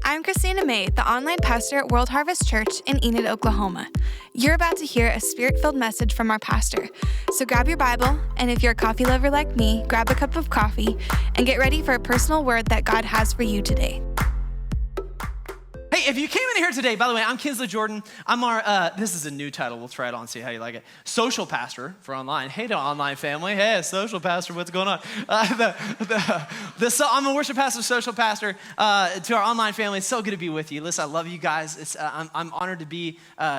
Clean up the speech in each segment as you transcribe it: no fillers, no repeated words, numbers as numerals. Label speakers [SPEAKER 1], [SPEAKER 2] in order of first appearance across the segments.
[SPEAKER 1] I'm Christina May, the online pastor at World Harvest Church in Enid, Oklahoma. You're about to hear a spirit-filled message from our pastor. So grab your Bible, and if you're a coffee lover like me, grab a cup of coffee and get ready for a personal word that God has for you today.
[SPEAKER 2] Hey, if you came in here today, by the way, I'm Kinsley Jordan. I'm our, this is a new title. We'll try it on, see how you like it. Social pastor for online. Hey to online family. Hey, social pastor, what's going on? I'm a worship pastor, social pastor to our online family. It's so good to be with you. Listen, I love you guys. I'm honored to be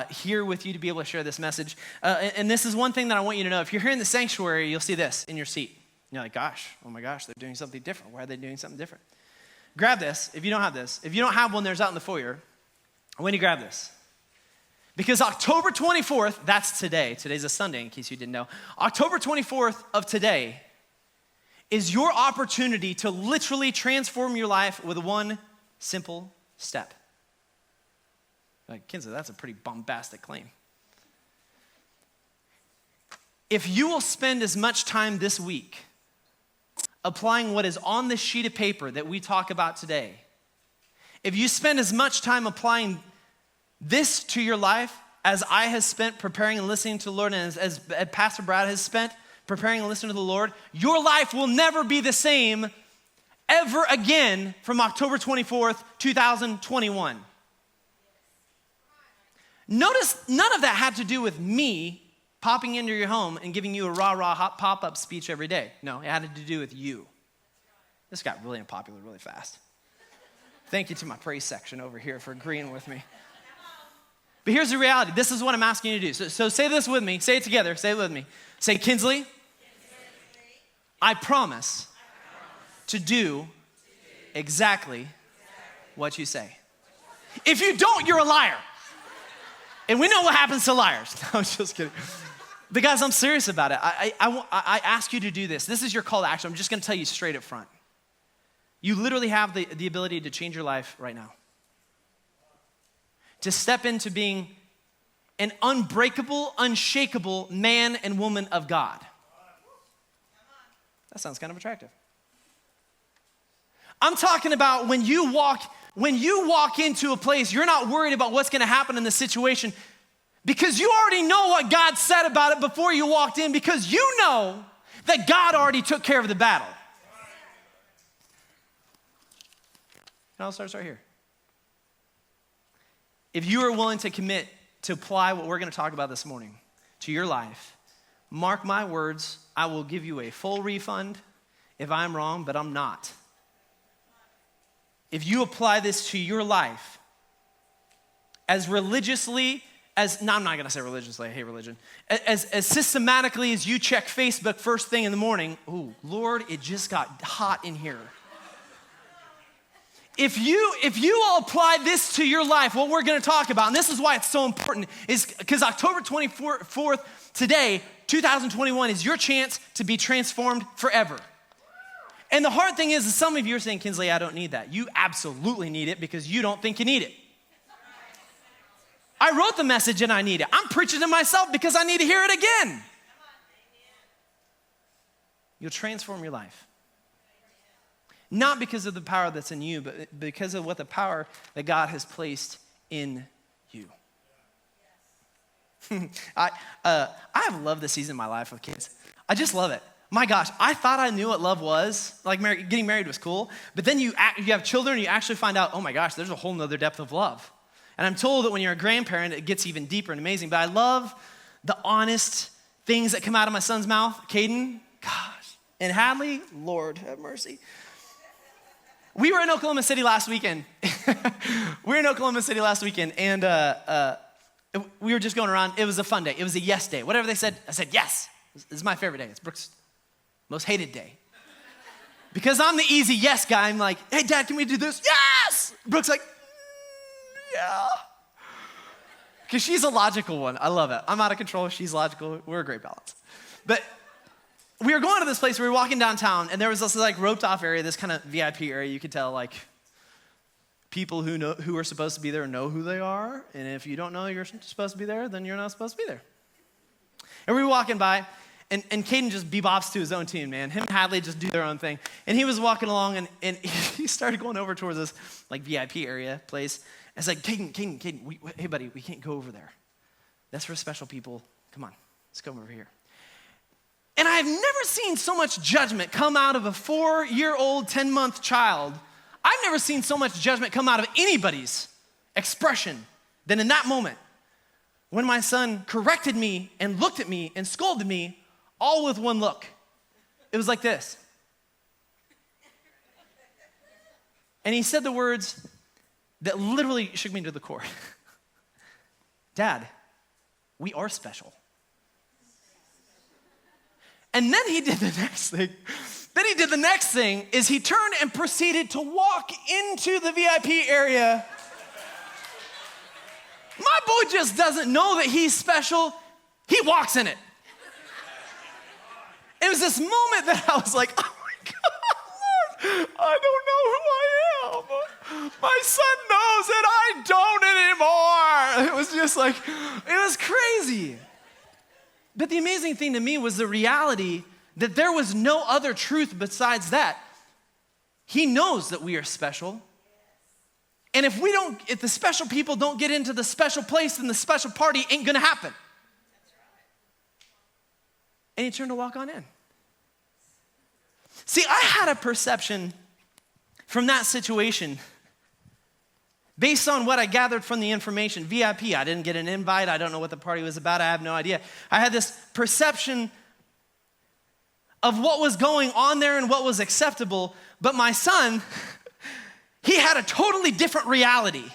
[SPEAKER 2] here with you to be able to share this message. And this is one thing that I want you to know. If you're here in the sanctuary, you'll see this in your seat. You're like, gosh, oh my gosh, they're doing something different. Why are they doing something different? Grab this if you don't have this. If you don't have one, there's out in the foyer. When you grab this. Because October 24th, that's today. Today's a Sunday, in case you didn't know. October 24th of today is your opportunity to literally transform your life with one simple step. Like, Kinsley, that's a pretty bombastic claim. If you will spend as much time this week applying what is on this sheet of paper that we talk about today, if you spend as much time applying this to your life as I have spent preparing and listening to the Lord, and as Pastor Brad has spent preparing and listening to the Lord, your life will never be the same ever again from October 24th, 2021. Notice none of that had to do with me popping into your home and giving you a rah-rah hot pop-up speech every day. No, it had to do with you. This got really unpopular really fast. Thank you to my praise section over here for agreeing with me. But here's the reality. This is what I'm asking you to do. So say this with me. Say it together. Say it with me. Say, Kinsley, I promise to do exactly what you say. If you don't, you're a liar. And we know what happens to liars. No, I'm just kidding. But guys, I'm serious about it. I ask you to do this. This is your call to action. I'm just going to tell you straight up front. You literally have the ability to change your life right now. To step into being an unbreakable, unshakable man and woman of God. That sounds kind of attractive. I'm talking about when you walk into a place, you're not worried about what's going to happen in the situation because you already know what God said about it before you walked in, because you know that God already took care of the battle. And I'll start right here. If you are willing to commit to apply what we're going to talk about this morning to your life, mark my words, I will give you a full refund if I'm wrong, but I'm not. If you apply this to your life as religiously as, no, I'm not going to say religiously, I hate religion, as systematically as you check Facebook first thing in the morning, oh, Lord, it just got hot in here. If you all apply this to your life, what we're going to talk about, and this is why it's so important, is because October 24th, today, 2021, is your chance to be transformed forever. And the hard thing is some of you are saying, Kinsley, I don't need that. You absolutely need it because you don't think you need it. I wrote the message and I need it. I'm preaching to myself because I need to hear it again. You'll transform your life. Not because of the power that's in you, but because of what the power that God has placed in you. I have loved this season of my life with kids. I just love it. My gosh, I thought I knew what love was. Like getting married was cool. But then you have children and you actually find out, oh my gosh, there's a whole nother depth of love. And I'm told that when you're a grandparent, it gets even deeper and amazing. But I love the honest things that come out of my son's mouth. Caden, gosh. And Hadley, Lord have mercy. We were in Oklahoma City last weekend. And we were just going around. It was a fun day. It was a yes day. Whatever they said, I said yes. This is my favorite day. It's Brooke's most hated day. Because I'm the easy yes guy. I'm like, hey, Dad, can we do this? Yes! Brooke's like, yeah. Because she's a logical one. I love it. I'm out of control. She's logical. We're a great balance. But we were going to this place. We were walking downtown, and there was this like roped off area, this kind of VIP area. You could tell like people who are supposed to be there know who they are. And if you don't know you're supposed to be there, then you're not supposed to be there. And we were walking by, and Caden just bebops to his own tune, man. Him and Hadley just do their own thing. And he was walking along, and he started going over towards this like VIP area place. And it's like, Caden, hey buddy, we can't go over there. That's for special people. Come on, let's go over here. And I've never seen so much judgment come out of a 4-year-old, 10-month child. I've never seen so much judgment come out of anybody's expression than in that moment when my son corrected me and looked at me and scolded me all with one look. It was like this. And he said the words that literally shook me to the core. Dad, we are special. And then he did the next thing. Is he turned and proceeded to walk into the VIP area. My boy just doesn't know that he's special. He walks in it. It was this moment that I was like, oh my God, I don't know who I am. My son knows that I don't anymore. It was just like, it was crazy. But the amazing thing to me was the reality that there was no other truth besides that. He knows that we are special. And if the special people don't get into the special place, then the special party ain't gonna happen. And he turned to walk on in. See, I had a perception from that situation based on what I gathered from the information. VIP, I didn't get an invite. I don't know what the party was about. I have no idea. I had this perception of what was going on there and what was acceptable, but my son, he had a totally different reality.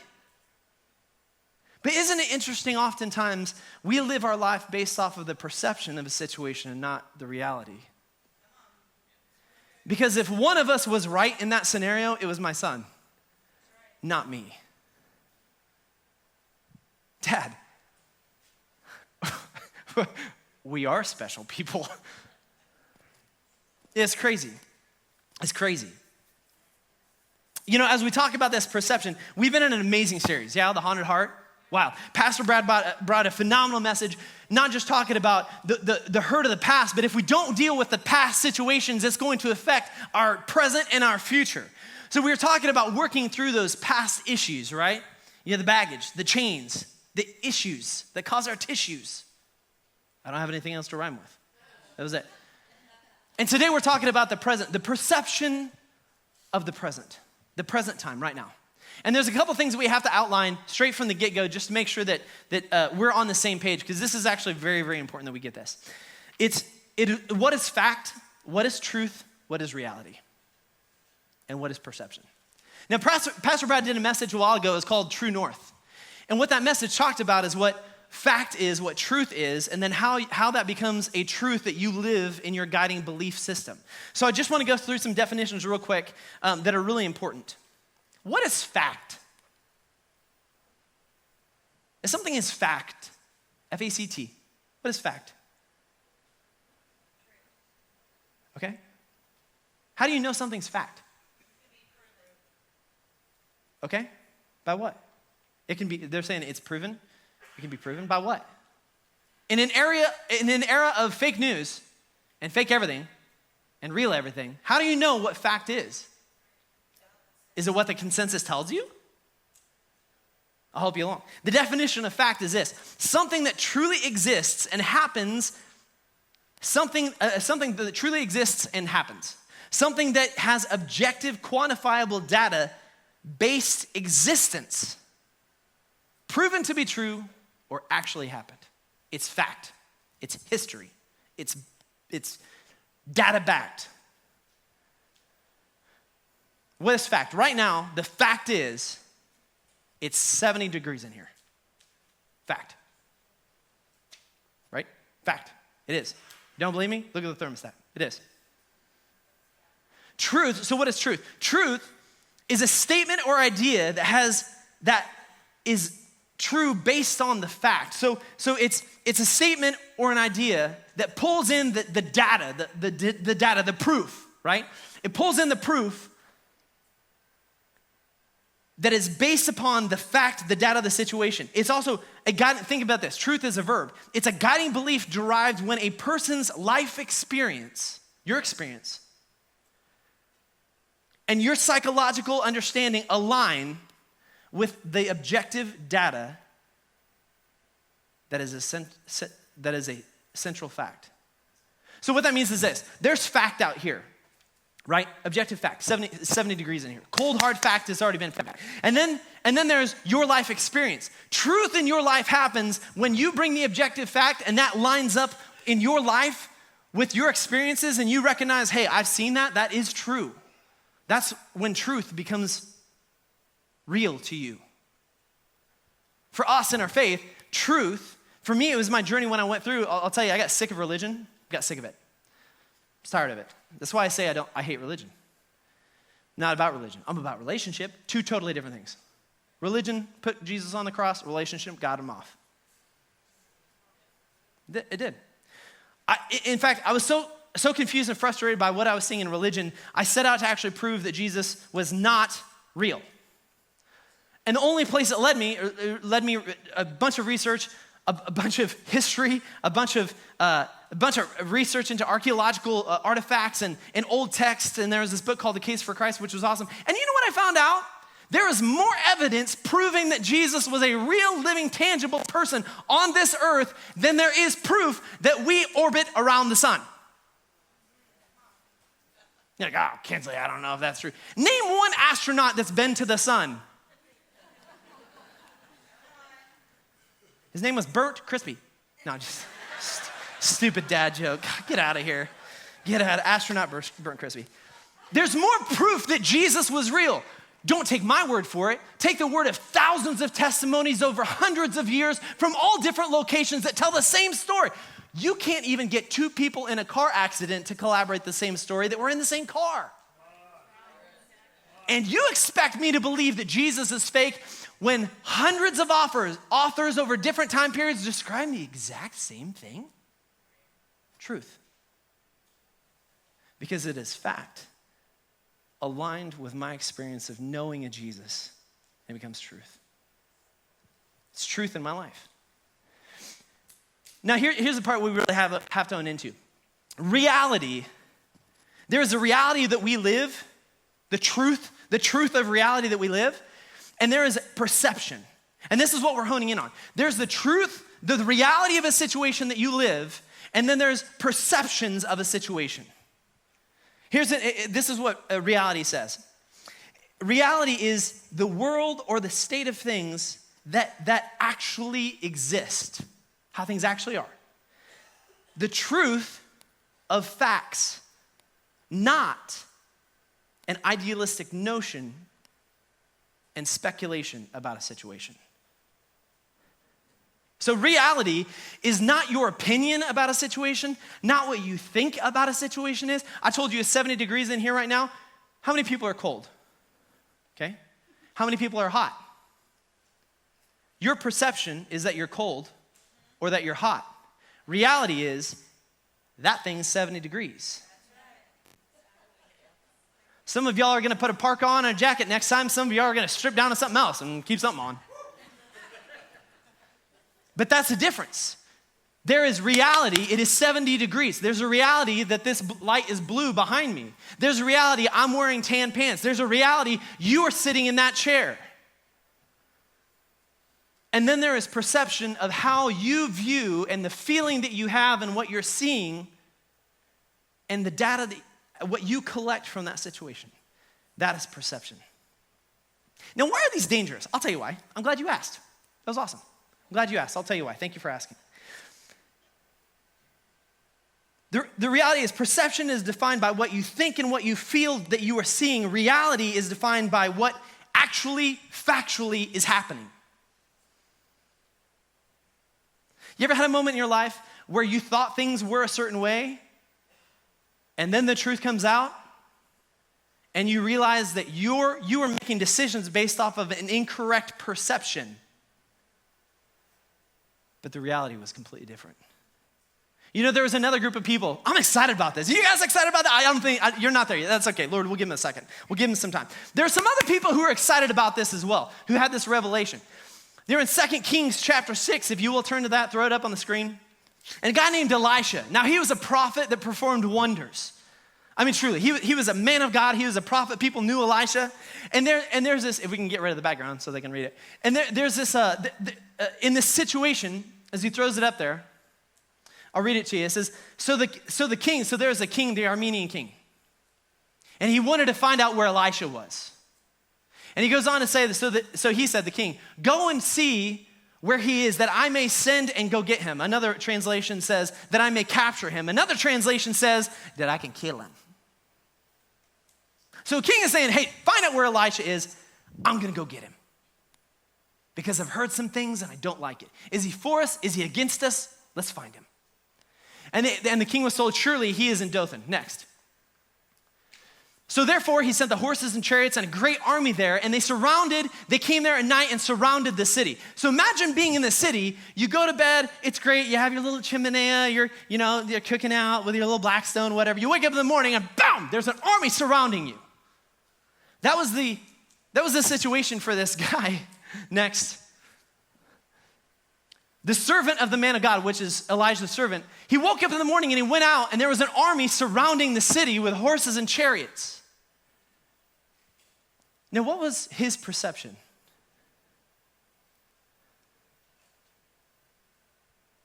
[SPEAKER 2] But isn't it interesting, oftentimes, we live our life based off of the perception of a situation and not the reality? Because if one of us was right in that scenario, it was my son, not me. Dad, we are special people. It's crazy. It's crazy. You know, as we talk about this perception, we've been in an amazing series, The Haunted Heart. Wow. Pastor Brad brought a phenomenal message, not just talking about the hurt of the past, but if we don't deal with the past situations, it's going to affect our present and our future. So we were talking about working through those past issues, right? You know, the baggage, the chains, the issues that cause our tissues. I don't have anything else to rhyme with. That was it. And today we're talking about the present, the perception of the present time right now. And there's a couple things that we have to outline straight from the get-go just to make sure that we're on the same page, because this is actually very, very important that we get this. What is fact, what is truth, what is reality, and what is perception. Now, Pastor Brad did a message a while ago. It's called True North. And what that message talked about is what fact is, what truth is, and then how that becomes a truth that you live in your guiding belief system. So I just want to go through some definitions real quick that are really important. What is fact? If something is fact, F-A-C-T, what is fact? Okay? How do you know something's fact? Okay? By what? It can be, they're saying it's proven. It can be proven by what? In an era of fake news and fake everything and real everything, how do you know what fact is? Is it what the consensus tells you? I'll help you along. The definition of fact is this: something that truly exists and happens, something that truly exists and happens. Something that has objective, quantifiable data-based existence, proven to be true or actually happened. It's fact. It's history. It's data-backed. What is fact? Right now, the fact is, it's 70 degrees in here. Fact. Right? Fact. It is. You don't believe me? Look at the thermostat. It is. Truth, so what is truth? Truth is a statement or idea that is true based on the fact. So it's a statement or an idea that pulls in the data, the data, the proof, right? It pulls in the proof that is based upon the fact, the data, the situation. It's also a guiding, think about this, truth is a verb. It's a guiding belief derived when a person's life experience, your experience, and your psychological understanding align with the objective data that is a central fact. So what that means is this. There's fact out here, right? Objective fact, 70 degrees in here. Cold, hard fact has already been fact. And then there's your life experience. Truth in your life happens when you bring the objective fact and that lines up in your life with your experiences and you recognize, hey, I've seen that. That is true. That's when truth becomes real to you. For us in our faith, truth, for me, it was my journey when I went through. I'll tell you, I got sick of religion. Got sick of it. I'm tired of it. That's why I say I hate religion. Not about religion. I'm about relationship. Two totally different things. Religion put Jesus on the cross. Relationship got him off. It did. In fact, I was so confused and frustrated by what I was seeing in religion, I set out to actually prove that Jesus was not real. And the only place it led me a bunch of research, a bunch of history, a bunch of research into archaeological artifacts and old texts. And there was this book called The Case for Christ, which was awesome. And you know what I found out? There is more evidence proving that Jesus was a real, living, tangible person on this earth than there is proof that we orbit around the sun. You're like, oh, Kinsley, I don't know if that's true. Name one astronaut that's been to the sun. His name was Bert Crispy. No, just stupid dad joke. Get out of here. Get out, astronaut Bert Crispy. There's more proof that Jesus was real. Don't take my word for it. Take the word of thousands of testimonies over hundreds of years from all different locations that tell the same story. You can't even get two people in a car accident to collaborate the same story that were in the same car. And you expect me to believe that Jesus is fake when hundreds of authors over different time periods describe the exact same thing? Truth. Because it is fact aligned with my experience of knowing a Jesus, it becomes truth. It's truth in my life. Now here's the part we really have to own into. Reality. There is a reality that we live, the truth of reality that we live, and there is perception. And this is what we're honing in on. There's the truth, the reality of a situation that you live, and then there's perceptions of a situation. This is what reality says. Reality is the world or the state of things that actually exist, how things actually are. The truth of facts, not an idealistic notion and speculation about a situation. So reality is not your opinion about a situation, not what you think about a situation is. I told you it's 70 degrees in here right now. How many people are cold? Okay? How many people are hot? Your perception is that you're cold or that you're hot. Reality is that thing's 70 degrees. Some of y'all are gonna put a parka on and a jacket next time. Some of y'all are gonna strip down to something else and keep something on. But that's the difference. There is reality, it is 70 degrees. There's a reality that this light is blue behind me. There's a reality I'm wearing tan pants. There's a reality you are sitting in that chair. And then there is perception of how you view and the feeling that you have and what you're seeing and the data, what you collect from that situation. That is perception. Now, why are these dangerous? I'll tell you why. I'm glad you asked. That was awesome. I'm glad you asked. I'll tell you why. Thank you for asking. The reality is perception is defined by what you think and what you feel that you are seeing. Reality is defined by what actually, factually is happening. You ever had a moment in your life where you thought things were a certain way, and then the truth comes out, and you realize that you are making decisions based off of an incorrect perception, but the reality was completely different? You know, there was another group of people. I'm excited about this. Are you guys excited about that? I don't think, you're not there yet. That's okay. Lord, we'll give him a second. We'll give him some time. There are some other people who are excited about this as well, who had this revelation. They're in 2 Kings chapter 6. If you will turn to that, throw it up on the screen. And a guy named Elisha. Now, he was a prophet that performed wonders. I mean, truly, he was a man of God. He was a prophet. People knew Elisha. And there's this, if we can get rid of the background so they can read it. And there's this, in this situation, as he throws it up there, I'll read it to you. It says, so the king, so there's a king, the Aramean king. And he wanted to find out where Elisha was. And he goes on to say this, so he said, the king, go and see where he is, that I may send and go get him. Another translation says, that I may capture him. Another translation says, that I can kill him. So the king is saying, hey, find out where Elisha is. I'm going to go get him. Because I've heard some things and I don't like it. Is he for us? Is he against us? Let's find him. And the king was told, surely he is in Dothan. Next. So therefore, he sent the horses and chariots and a great army there, and they came there at night and surrounded the city. So imagine being in the city, you go to bed, it's great, you have your little chimenea, you're cooking out with your little Blackstone, whatever. You wake up in the morning and boom, there's an army surrounding you. That was the situation for this guy. Next. The servant of the man of God, which is Elijah's servant, he woke up in the morning and he went out and there was an army surrounding the city with horses and chariots. Now, what was his perception?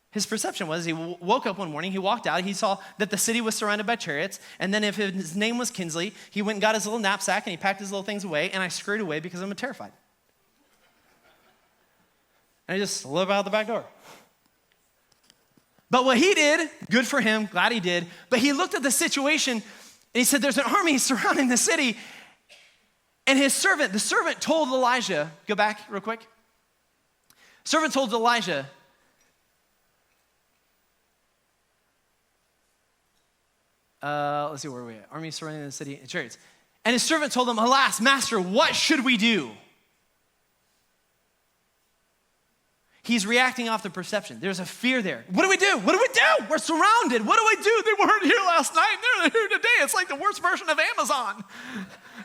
[SPEAKER 2] His perception was he woke up one morning, he walked out, he saw that the city was surrounded by chariots, and then if his name was Kinsley, he went and got his little knapsack and he packed his little things away, and I scurried away because I'm terrified. And I just slid out the back door. But what he did, good for him, glad he did, but he looked at the situation and he said, there's an army surrounding the city. And the servant told Elijah, go back real quick. Servant told Elijah, let's see where we at. Army surrounding the city and chariots. And his servant told him, alas, master, what should we do? He's reacting off the perception. There's a fear there. What do we do? What do we do? We're surrounded. What do we do? They weren't here last night. They're here today. It's like the worst version of Amazon.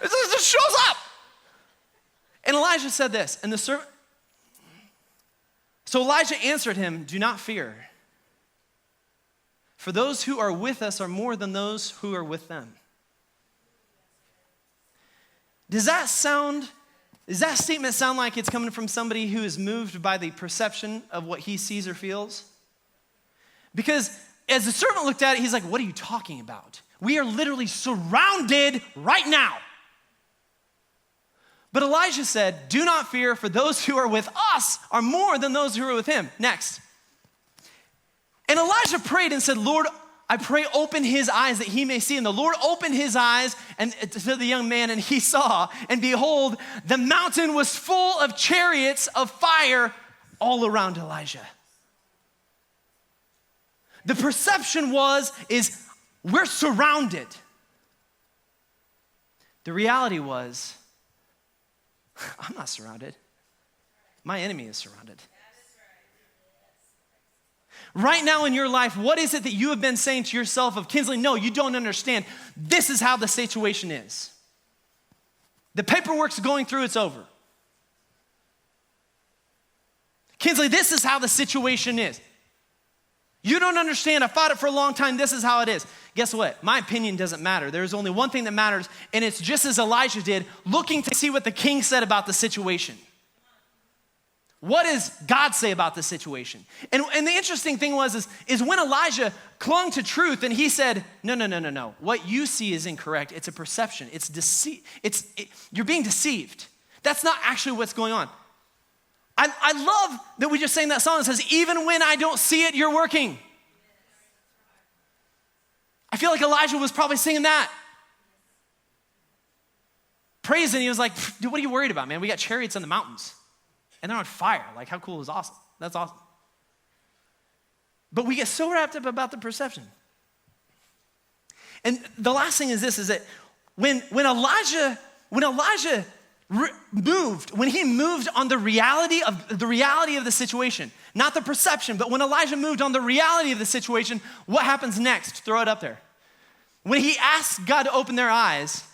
[SPEAKER 2] It just shows up. And Elijah said this, and the servant. So Elijah answered him, do not fear. For those who are with us are more than those who are with them. Does that statement sound like it's coming from somebody who is moved by the perception of what he sees or feels? Because as the servant looked at it, he's like, what are you talking about? We are literally surrounded right now. But Elijah said, do not fear, for those who are with us are more than those who are with him. Next. And Elijah prayed and said, Lord, I pray open his eyes that he may see. And the Lord opened his eyes and to the young man, and he saw, and behold, the mountain was full of chariots of fire all around Elijah. The perception is we're surrounded. The reality was, I'm not surrounded. My enemy is surrounded. Right now in your life, what is it that you have been saying to yourself of, Kinsley, no, you don't understand. This is how the situation is. The paperwork's going through, it's over. Kinsley, this is how the situation is. You don't understand. I fought it for a long time. This is how it is. Guess what? My opinion doesn't matter. There's only one thing that matters, and it's just as Elijah did, looking to see what the king said about the situation. What does God say about this situation? And the interesting thing is when Elijah clung to truth and he said, no. What you see is incorrect. It's a perception. It's deceit. You're being deceived. That's not actually what's going on. I love that we just sang that song that says, even when I don't see it, you're working. I feel like Elijah was probably singing that. Praising, he was like, dude, what are you worried about, man? We got chariots in the mountains. And they're on fire. Like, how cool is awesome? That's awesome. But we get so wrapped up about the perception. And the last thing is this, is that when Elijah when he moved on the reality of the situation, not the perception, but when Elijah moved on the reality of the situation, what happens next? Throw it up there. When he asked God to open their eyes,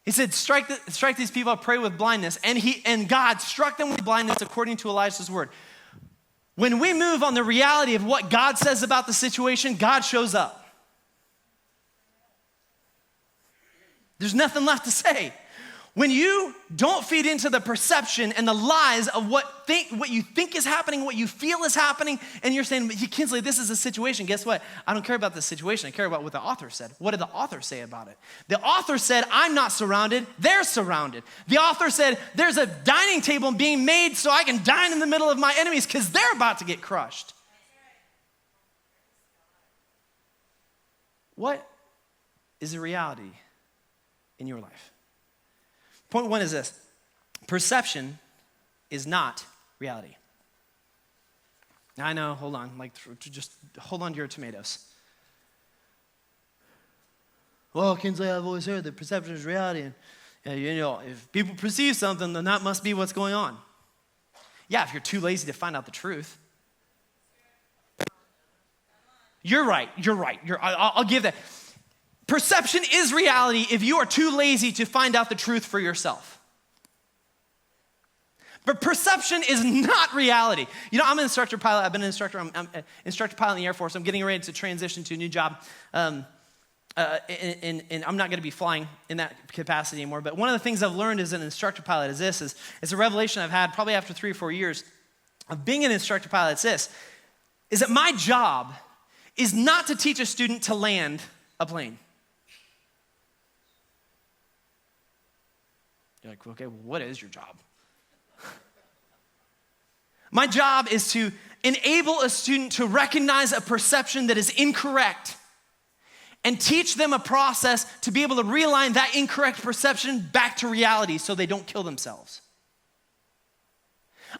[SPEAKER 2] he said, strike these people, I pray with blindness. And God struck them with blindness according to Elijah's word. When we move on the reality of what God says about the situation, God shows up. There's nothing left to say. When you don't feed into the perception and the lies of what you think is happening, what you feel is happening, and you're saying, Kinsley, this is a situation. Guess what? I don't care about the situation. I care about what the author said. What did the author say about it? The author said, I'm not surrounded. They're surrounded. The author said, there's a dining table being made so I can dine in the middle of my enemies because they're about to get crushed. What is the reality in your life? Point one is this: perception is not reality. Now I know, hold on, just hold on to your tomatoes. Well, Kinsley, I've always heard that perception is reality, and if people perceive something, then that must be what's going on. Yeah, if you're too lazy to find out the truth. You're right. I'll give that. Perception is reality if you are too lazy to find out the truth for yourself. But perception is not reality. I'm an instructor pilot. I've been an instructor. I'm an instructor pilot in the Air Force. I'm getting ready to transition to a new job. And I'm not going to be flying in that capacity anymore. But one of the things I've learned as an instructor pilot is it's a revelation I've had probably after 3 or 4 years of being an instructor pilot. Is that my job is not to teach a student to land a plane. You're like, okay, well, what is your job? My job is to enable a student to recognize a perception that is incorrect and teach them a process to be able to realign that incorrect perception back to reality so they don't kill themselves.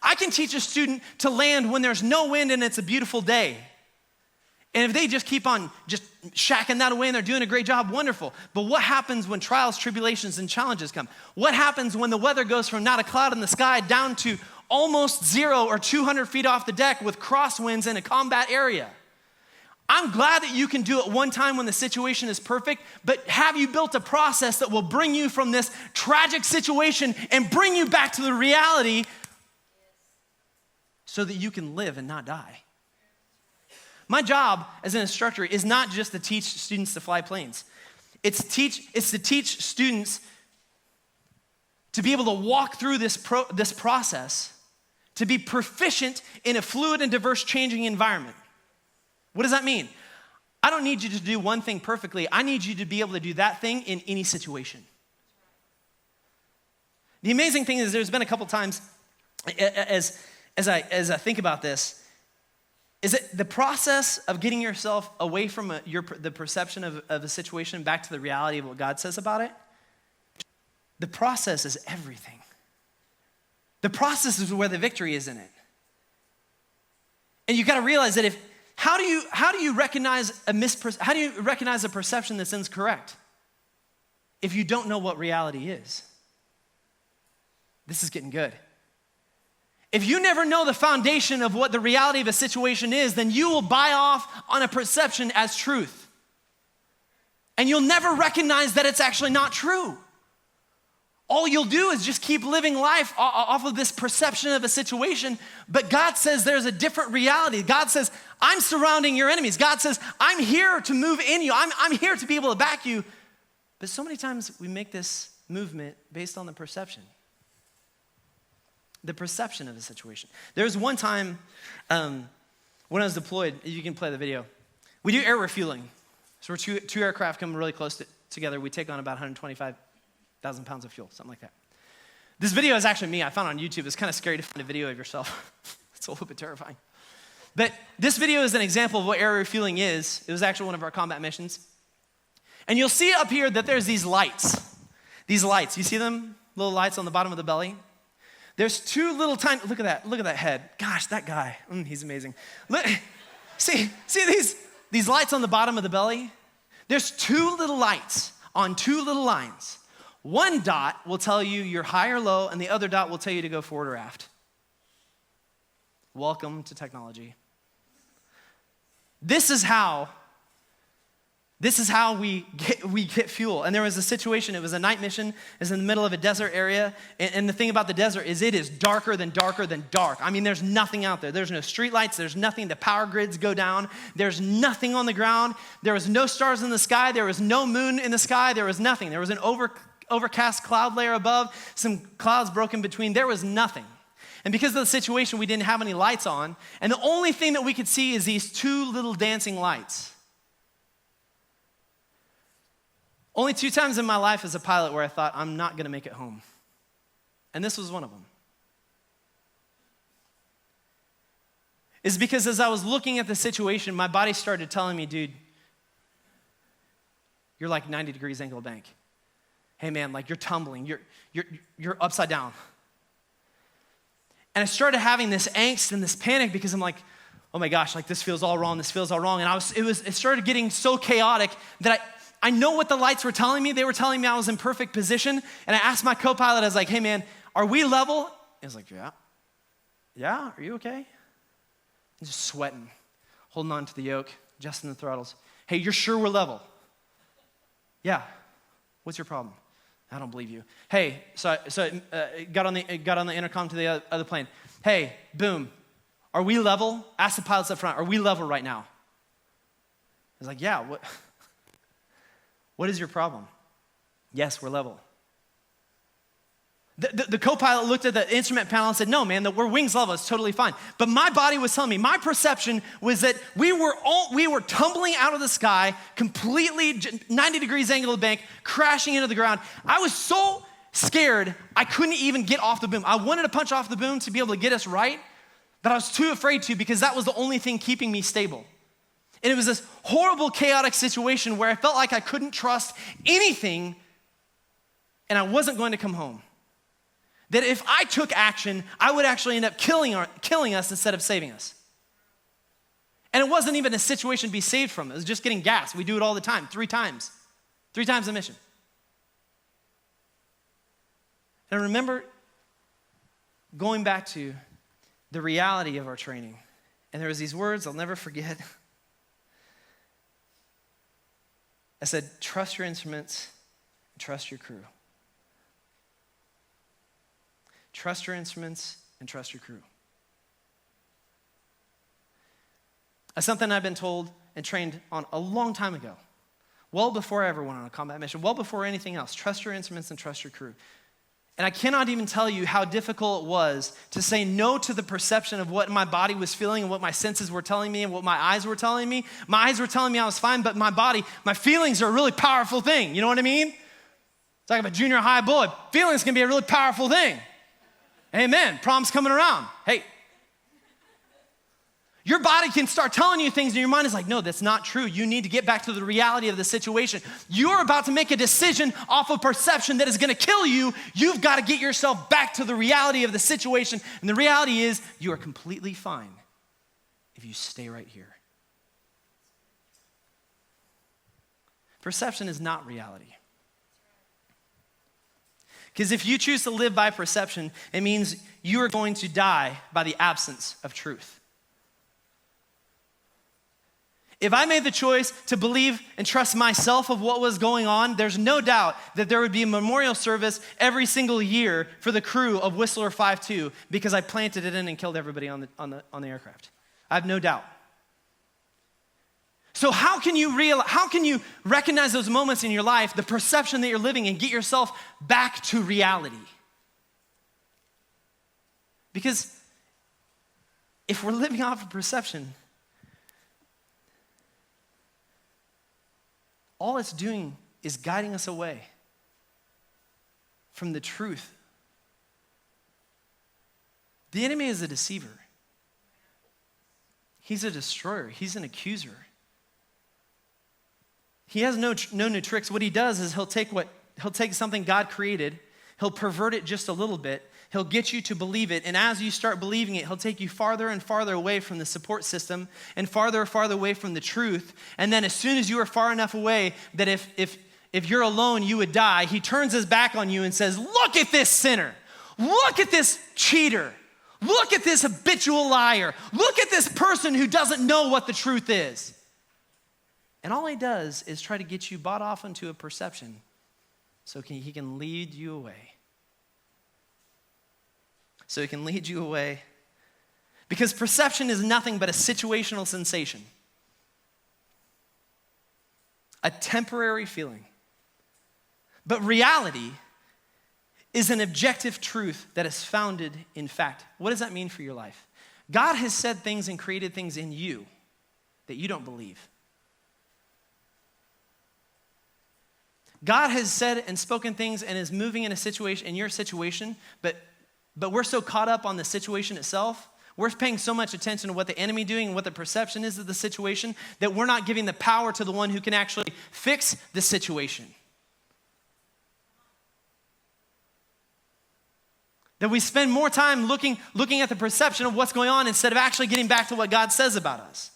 [SPEAKER 2] I can teach a student to land when there's no wind and it's a beautiful day. And if they just keep on just shacking that away and they're doing a great job, wonderful. But what happens when trials, tribulations, and challenges come? What happens when the weather goes from not a cloud in the sky down to almost 0 or 200 feet off the deck with crosswinds in a combat area? I'm glad that you can do it one time when the situation is perfect, but have you built a process that will bring you from this tragic situation and bring you back to the reality so that you can live and not die? My job as an instructor is not just to teach students to fly planes. It's to teach students to be able to walk through this process, to be proficient in a fluid and diverse changing environment. What does that mean? I don't need you to do one thing perfectly. I need you to be able to do that thing in any situation. The amazing thing is there's been a couple times as I think about this, is that the process of getting yourself away from the perception of a situation back to the reality of what God says about it, the process is everything. The process is where the victory is in it. And you got to realize that how do you recognize a perception that's incorrect if you don't know what reality is? This is getting good. If you never know the foundation of what the reality of a situation is, then you will buy off on a perception as truth. And you'll never recognize that it's actually not true. All you'll do is just keep living life off of this perception of a situation, but God says there's a different reality. God says, I'm surrounding your enemies. God says, I'm here to move in you. I'm here to be able to back you. But so many times we make this movement based on the perception. The perception of a situation. There was one time when I was deployed, you can play the video. We do air refueling. So we're two aircraft come really close together. We take on about 125,000 pounds of fuel, something like that. This video is actually me. I found it on YouTube. It's kind of scary to find a video of yourself. It's a little bit terrifying. But this video is an example of what air refueling is. It was actually one of our combat missions. And you'll see up here that there's these lights. These lights, you see them? Little lights on the bottom of the belly. There's two little tiny, look at that head. Gosh, that guy, he's amazing. Look, see these lights on the bottom of the belly? There's two little lights on two little lines. One dot will tell you you're high or low, and the other dot will tell you to go forward or aft. Welcome to technology. This is how we get fuel. And there was a situation, it was a night mission, it was in the middle of a desert area. And the thing about the desert is it is darker than dark. I mean, there's nothing out there. There's no street lights, there's nothing, the power grids go down. There's nothing on the ground. There was no stars in the sky. There was no moon in the sky. There was nothing. There was an overcast cloud layer above, some clouds broken between. There was nothing. And because of the situation, we didn't have any lights on. And the only thing that we could see is these two little dancing lights. Only 2 times in my life as a pilot where I thought, I'm not going to make it home. And this was one of them. Is because as I was looking at the situation, my body started telling me, dude, you're like 90 degrees angle of bank. Hey man, like you're tumbling, you're upside down. And I started having this angst and this panic because I'm like, oh my gosh, like this feels all wrong. And it started getting so chaotic that I know what the lights were telling me. They were telling me I was in perfect position. And I asked my co-pilot, I was like, hey man, are we level? He was like, yeah. Yeah, are you okay? I'm just sweating, holding on to the yoke, adjusting the throttles. Hey, you're sure we're level? Yeah. What's your problem? I don't believe you. Hey, so got on the intercom to the other plane. Hey, boom, are we level? Ask the pilots up front, are we level right now? I was like, yeah, what is your problem? Yes, we're level. The co-pilot looked at the instrument panel and said, no, man, we're wings level, it's totally fine. But my body was telling me, my perception was that we were tumbling out of the sky, completely 90 degrees angle of bank, crashing into the ground. I was so scared, I couldn't even get off the boom. I wanted to punch off the boom to be able to get us right, but I was too afraid to because that was the only thing keeping me stable. And it was this horrible, chaotic situation where I felt like I couldn't trust anything and I wasn't going to come home. That if I took action, I would actually end up killing us instead of saving us. And it wasn't even a situation to be saved from. It was just getting gas. We do it all the time, 3 times. 3 times a mission. And I remember going back to the reality of our training. And there was these words I'll never forget. I said, trust your instruments, trust your crew. Trust your instruments and trust your crew. That's something I've been told and trained on a long time ago. Well before I ever went on a combat mission, well before anything else. Trust your instruments and trust your crew. And I cannot even tell you how difficult it was to say no to the perception of what my body was feeling and what my senses were telling me and what my eyes were telling me. My eyes were telling me I was fine, but my body, my feelings are a really powerful thing. You know what I mean? Talking about junior high boy, feelings can be a really powerful thing. Amen. Prom's coming around. Hey. Your body can start telling you things and your mind is like, no, that's not true. You need to get back to the reality of the situation. You're about to make a decision off of perception that is going to kill you. You've got to get yourself back to the reality of the situation. And the reality is you are completely fine if you stay right here. Perception is not reality. Because if you choose to live by perception, it means you are going to die by the absence of truth. If I made the choice to believe and trust myself of what was going on, there's no doubt that there would be a memorial service every single year for the crew of Whistler 5-2 because I planted it in and killed everybody on the aircraft. I have no doubt. So how can you recognize those moments in your life, the perception that you're living, and get yourself back to reality? Because if we're living off of perception, all it's doing is guiding us away from the truth. The enemy is a deceiver. He's a destroyer. He's an accuser. He has no new tricks. What he does is he'll take something God created, he'll pervert it just a little bit, he'll get you to believe it, and as you start believing it, he'll take you farther and farther away from the support system and farther and farther away from the truth. And then as soon as you are far enough away that if if you're alone, you would die. He turns his back on you and says, look at this sinner. Look at this cheater. Look at this habitual liar. Look at this person who doesn't know what the truth is. And all he does is try to get you bought off into a perception so he can lead you away. So he can lead you away. Because perception is nothing but a situational sensation, a temporary feeling. But reality is an objective truth that is founded in fact. What does that mean for your life? God has said things and created things in you that you don't believe. God has said and spoken things and is moving in a situation, in your situation, but we're so caught up on the situation itself, we're paying so much attention to what the enemy doing and what the perception is of the situation that we're not giving the power to the one who can actually fix the situation. That we spend more time looking at the perception of what's going on instead of actually getting back to what God says about us.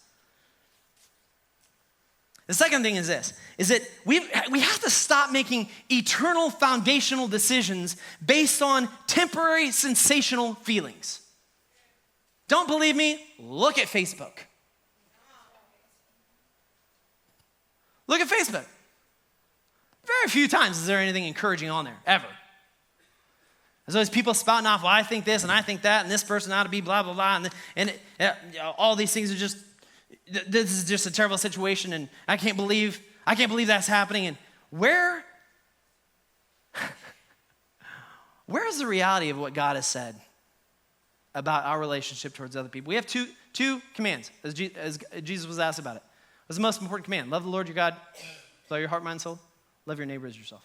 [SPEAKER 2] The second thing is this, is that we have to stop making eternal foundational decisions based on temporary sensational feelings. Don't believe me? Look at Facebook. Look at Facebook. Very few times is there anything encouraging on there, ever. There's always people spouting off, well, I think this and I think that, and this person ought to be blah, blah, blah, and all these things are just, this is just a terrible situation, and I can't believe that's happening. And where is the reality of what God has said about our relationship towards other people? We have two commands, as Jesus was asked about it. What's the most important command? Love the Lord your God, with all your heart, mind, soul. Love your neighbor as yourself.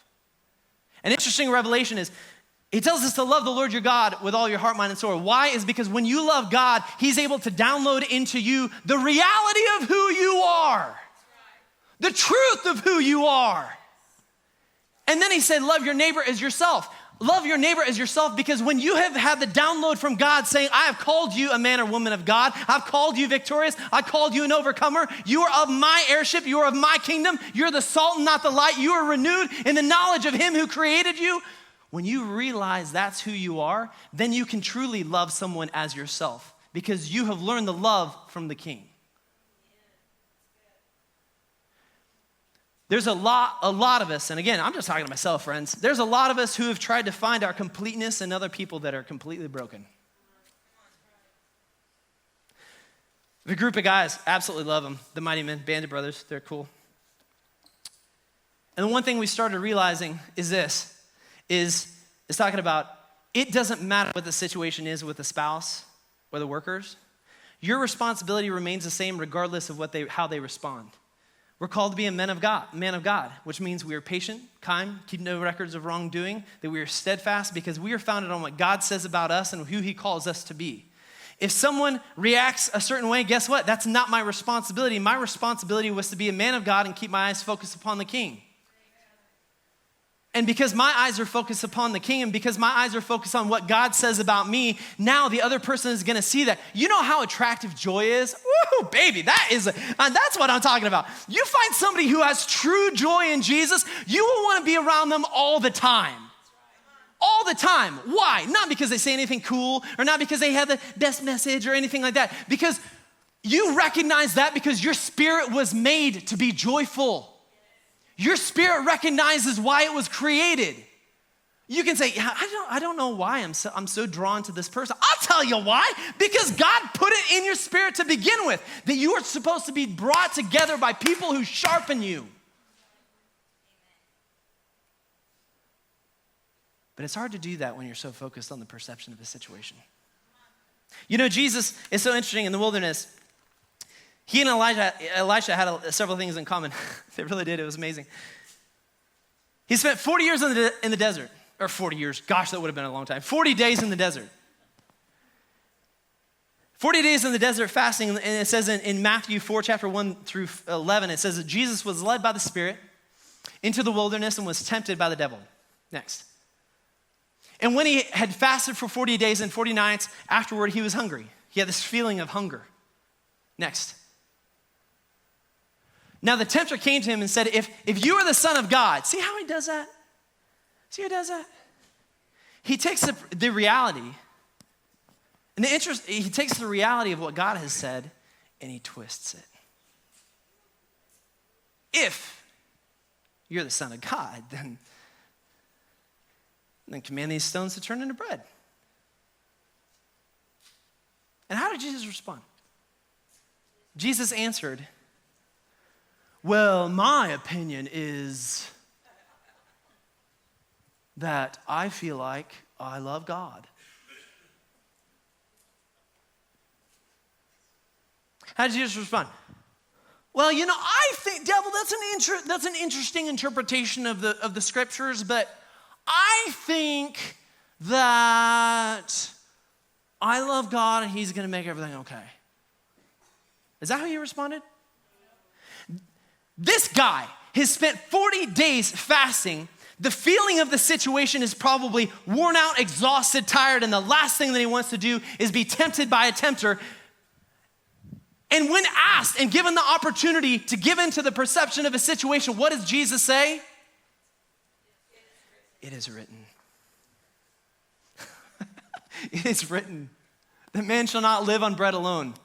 [SPEAKER 2] An interesting revelation is, he tells us to love the Lord your God with all your heart, mind, and soul. Why? Is because when you love God, he's able to download into you the reality of who you are. The truth of who you are. And then he said, love your neighbor as yourself. Love your neighbor as yourself, because when you have had the download from God saying, I have called you a man or woman of God, I've called you victorious, I called you an overcomer, you are of my heirship, you are of my kingdom, you're the salt and not the light, you are renewed in the knowledge of him who created you. When you realize that's who you are, then you can truly love someone as yourself, because you have learned the love from the King. There's a lot of us, and again, I'm just talking to myself, friends. There's a lot of us who have tried to find our completeness in other people that are completely broken. The group of guys, absolutely love them. The Mighty Men, Band of Brothers, they're cool. And the one thing we started realizing is this, is talking about, it doesn't matter what the situation is with the spouse or the workers. Your responsibility remains the same regardless of how they respond. We're called to be a man of God, which means we are patient, kind, keep no records of wrongdoing, that we are steadfast because we are founded on what God says about us and who he calls us to be. If someone reacts a certain way, guess what? That's not my responsibility. My responsibility was to be a man of God and keep my eyes focused upon the King. And because my eyes are focused upon the King, and because my eyes are focused on what God says about me, now the other person is gonna see that. You know how attractive joy is? Woo, baby, that's what I'm talking about. You find somebody who has true joy in Jesus, you will wanna be around them all the time. All the time. Why? Not because they say anything cool, or not because they have the best message or anything like that. Because you recognize that because your spirit was made to be joyful. Your spirit recognizes why it was created. You can say, I don't know why I'm so drawn to this person. I'll tell you why. Because God put it in your spirit to begin with, that you are supposed to be brought together by people who sharpen you. But it's hard to do that when you're so focused on the perception of a situation. You know, Jesus is so interesting in the wilderness. He and Elisha had several things in common. They really did. It was amazing. He spent 40 years in the desert. Or 40 years. Gosh, that would have been a long time. 40 days in the desert. 40 days in the desert fasting. And it says in Matthew 4, chapter 1 through 11, it says that Jesus was led by the Spirit into the wilderness and was tempted by the devil. Next. And when he had fasted for 40 days and 40 nights, afterward he was hungry. He had this feeling of hunger. Next. Now the tempter came to him and said, if you are the Son of God, see how he does that? See how he does that? He takes the reality, and he takes the reality of what God has said and he twists it. If you're the Son of God, then command these stones to turn into bread. And how did Jesus respond? Jesus answered, well, my opinion is that I feel like I love God. How did Jesus respond? Well, I think, devil, that's an interesting interpretation of the scriptures, but I think that I love God and he's going to make everything okay. Is that how you responded? This guy has spent 40 days fasting. The feeling of the situation is probably worn out, exhausted, tired, and the last thing that he wants to do is be tempted by a tempter. And when asked and given the opportunity to give in to the perception of a situation, what does Jesus say? It is written. It is written that man shall not live on bread alone,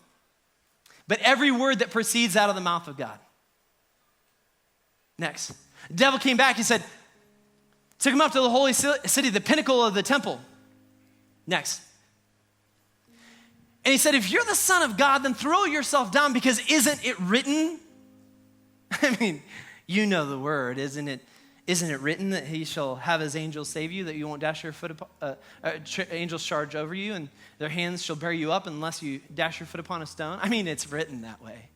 [SPEAKER 2] but every word that proceeds out of the mouth of God. Next, the devil came back, he said, took him up to the holy city, the pinnacle of the temple. Next. And he said, if you're the Son of God, then throw yourself down because isn't it written? I mean, you know the word, isn't it? Isn't it written that he shall have his angels save you, that you won't dash your foot upon, angels charge over you, and their hands shall bear you up unless you dash your foot upon a stone? I mean, it's written that way.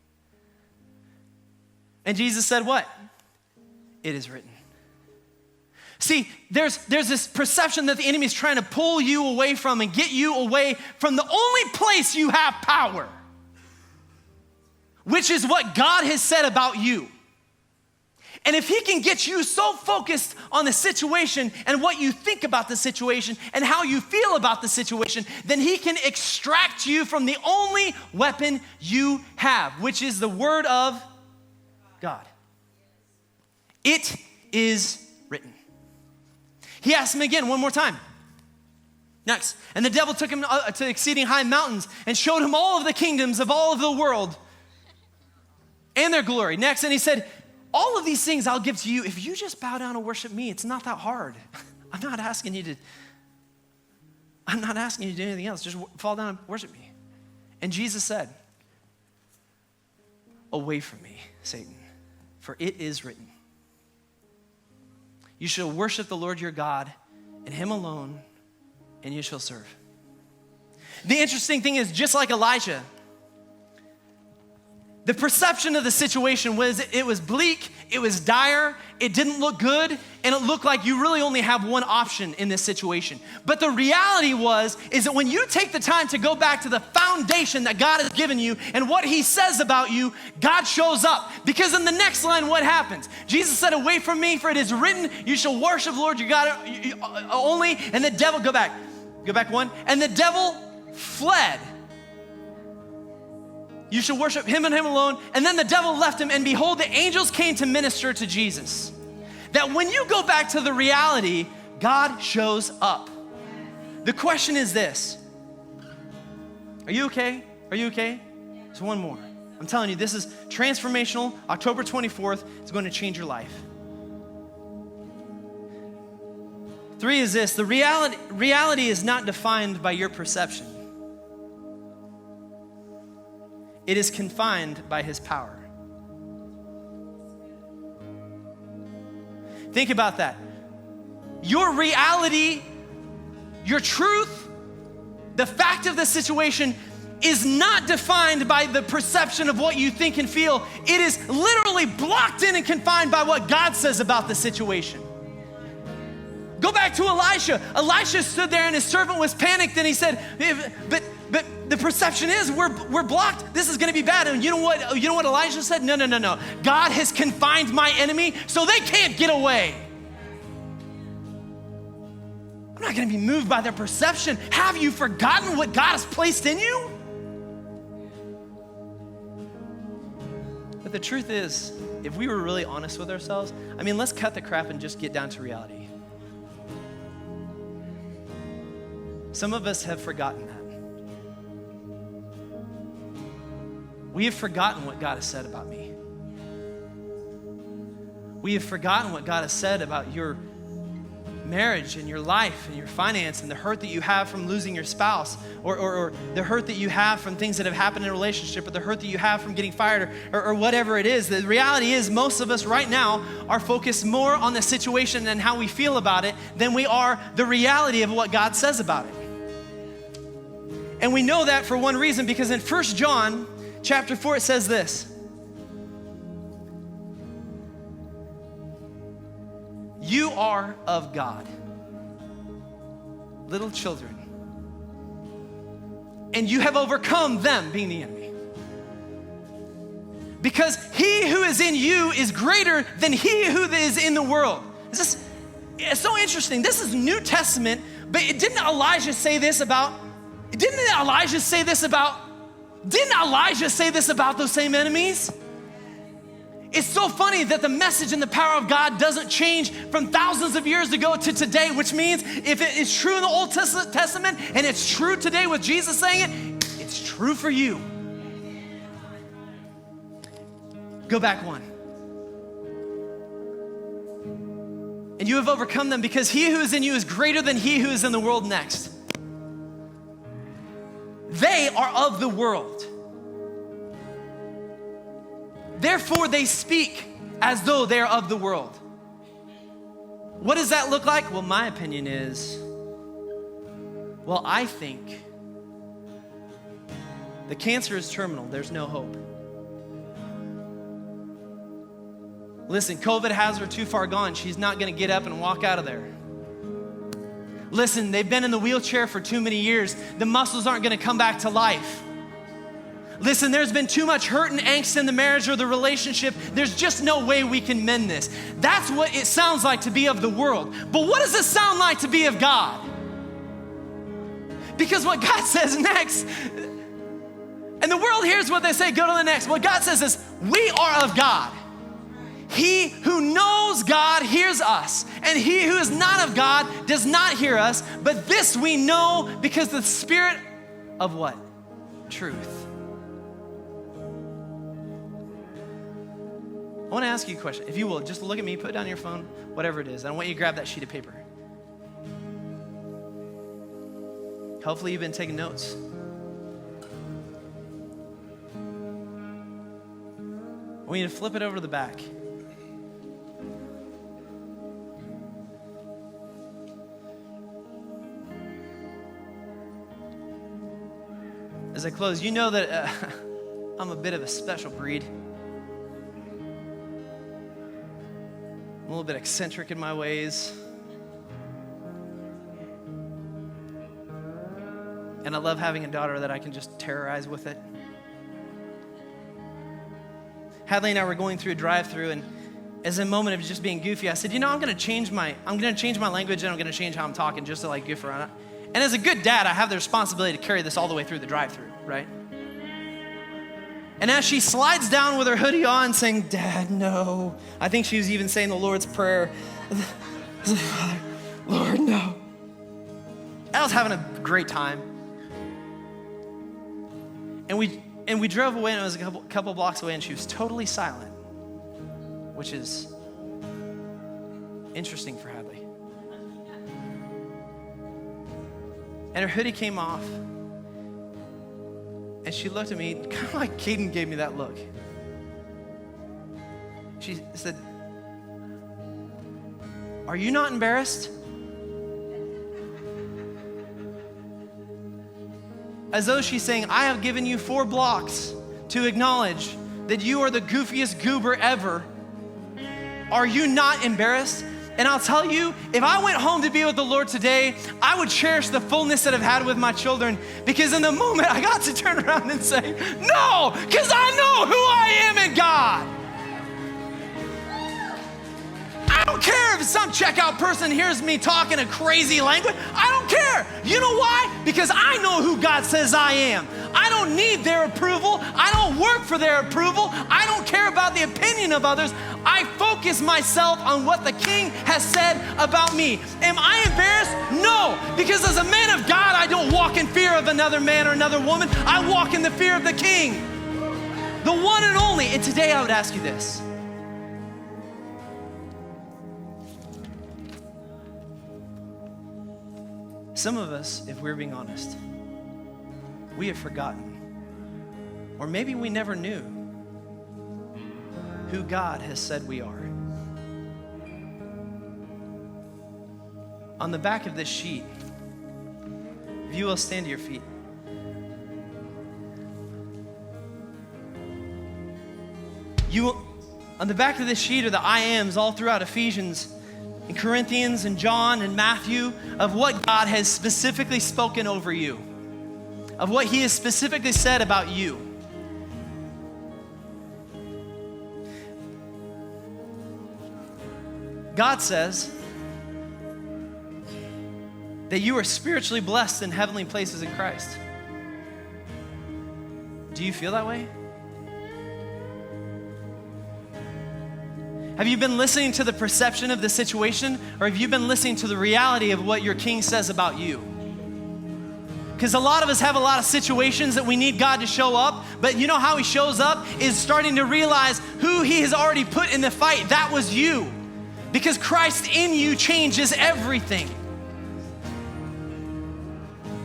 [SPEAKER 2] And Jesus said what? It is written. See, there's this perception that the enemy is trying to pull you away from and get you away from the only place you have power, which is what God has said about you. And if he can get you so focused on the situation and what you think about the situation and how you feel about the situation, then he can extract you from the only weapon you have, which is the word of God. It is written. He asked him again one more time. Next. And the devil took him to exceeding high mountains and showed him all of the kingdoms of all of the world and their glory. Next. And he said, all of these things I'll give to you if you just bow down and worship me. It's not that hard. I'm not asking you to do anything else. Just fall down and worship me. And Jesus said, away from me, Satan, for it is written, you shall worship the Lord your God and him alone, and you shall serve. The interesting thing is, just like Elijah, the perception of the situation was it was bleak, it was dire, it didn't look good, and it looked like you really only have one option in this situation. But the reality is that when you take the time to go back to the foundation that God has given you and what he says about you, God shows up. Because in the next line, what happens? Jesus said, away from me, for it is written, you shall worship the Lord your God only, and the devil, go back one, and the devil fled. You should worship him and him alone. And then the devil left him, and behold, the angels came to minister to Jesus. That when you go back to the reality, God shows up. The question is this. Are you okay? Are you okay? There's one more. I'm telling you, this is transformational. October 24th, it's going to change your life. 3 is this. The reality is not defined by your perception. It is confined by his power. Think about that. Your reality, your truth, the fact of the situation is not defined by the perception of what you think and feel. It is literally blocked in and confined by what God says about the situation. Go back to Elisha. Elisha stood there and his servant was panicked, and he said, but the perception is we're blocked. This is going to be bad. And you know what Elijah said? No. God has confined my enemy so they can't get away. I'm not going to be moved by their perception. Have you forgotten what God has placed in you? But the truth is, if we were really honest with ourselves, I mean, let's cut the crap and just get down to reality. Some of us have forgotten that. We have forgotten what God has said about me. We have forgotten what God has said about your marriage and your life and your finance and the hurt that you have from losing your spouse, or the hurt that you have from things that have happened in a relationship, or the hurt that you have from getting fired, or whatever it is. The reality is most of us right now are focused more on the situation and how we feel about it than we are the reality of what God says about it. And we know that for one reason, because in 1 John chapter 4, it says this: you are of God, little children, and you have overcome them, being the enemy. Because he who is in you is greater than he who is in the world. It's so interesting. This is New Testament, but didn't Elijah say this about those same enemies? It's so funny that the message and the power of God doesn't change from thousands of years ago to today, which means if it is true in the Old Testament and it's true today with Jesus saying it, it's true for you. Go back one. And you have overcome them because he who is in you is greater than he who is in the world next. They are of the world. Therefore, they speak as though they're of the world. What does that look like? Well, my opinion is, I think the cancer is terminal. There's no hope. Listen, COVID has her too far gone. She's not going to get up and walk out of there. Listen, they've been in the wheelchair for too many years. The muscles aren't going to come back to life. Listen, there's been too much hurt and angst in the marriage or the relationship. There's just no way we can mend this. That's what it sounds like to be of the world. But what does it sound like to be of God? Because what God says next, and the world hears what they say, go to the next. What God says is, we are of God. He who knows God hears us, and he who is not of God does not hear us. But this we know because the Spirit of what? Truth. I want to ask you a question. If you will, just look at me, put down your phone, whatever it is. I want you to grab that sheet of paper. Hopefully you've been taking notes. I want you to flip it over to the back. As I close, you know that I'm a bit of a special breed. I'm a little bit eccentric in my ways. And I love having a daughter that I can just terrorize with it. Hadley and I were going through a drive-through, and as a moment of just being goofy, I said, I'm going to change my language, and I'm going to change how I'm talking just to like goof around. And as a good dad, I have the responsibility to carry this all the way through the drive-through, right? And as she slides down with her hoodie on saying, Dad, no. I think she was even saying the Lord's Prayer. Lord, no. I was having a great time. And we drove away, and it was a couple blocks away, and she was totally silent, which is interesting for Hadley. And her hoodie came off, and she looked at me, kind of like Caden gave me that look. She said, are you not embarrassed? As though she's saying, I have given you 4 blocks to acknowledge that you are the goofiest goober ever. Are you not embarrassed? And I'll tell you, if I went home to be with the Lord today, I would cherish the fullness that I've had with my children, because in the moment I got to turn around and say, no, because I know who I am in God. I I don't care if some checkout person hears me talking a crazy language. I don't care. You know why? Because I know who God says I am. I don't need their approval. I don't work for their approval. I don't care about the opinion of others. I focus myself on what the King has said about me. Am I embarrassed? No, because as a man of God, I don't walk in fear of another man or another woman. I walk in the fear of the King, the one and only. And today I would ask you this. Some of us, if we're being honest, we have forgotten, or maybe we never knew who God has said we are. On the back of this sheet, if you will stand to your feet. On the back of this sheet are the I ams all throughout Ephesians and Corinthians and John and Matthew of what God has specifically spoken over you, of what he has specifically said about you. God says that you are spiritually blessed in heavenly places in Christ. Do you feel that way? Have you been listening to the perception of the situation, or have you been listening to the reality of what your King says about you? Because a lot of us have a lot of situations that we need God to show up, but you know how he shows up is starting to realize who he has already put in the fight. That was you. Because Christ in you changes everything.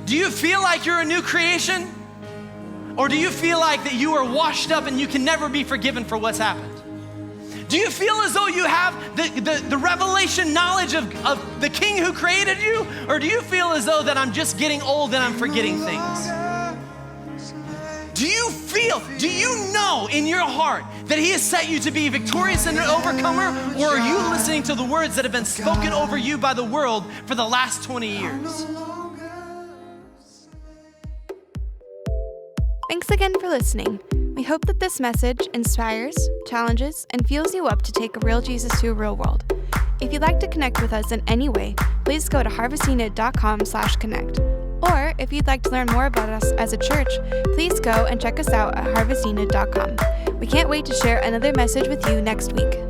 [SPEAKER 2] Do you feel like you're a new creation? Or do you feel like that you are washed up and you can never be forgiven for what's happened? Do you feel as though you have the revelation knowledge of the King who created you? Or do you feel as though that I'm just getting old and I'm forgetting things? Do you know in your heart that he has set you to be victorious and an overcomer? Or are you listening to the words that have been spoken over you by the world for the last 20 years?
[SPEAKER 1] Thanks again for listening. We hope that this message inspires, challenges, and fuels you up to take a real Jesus to a real world. If you'd like to connect with us in any way, please go to harvestina.com/connect. Or if you'd like to learn more about us as a church, please go and check us out at harvestina.com. We can't wait to share another message with you next week.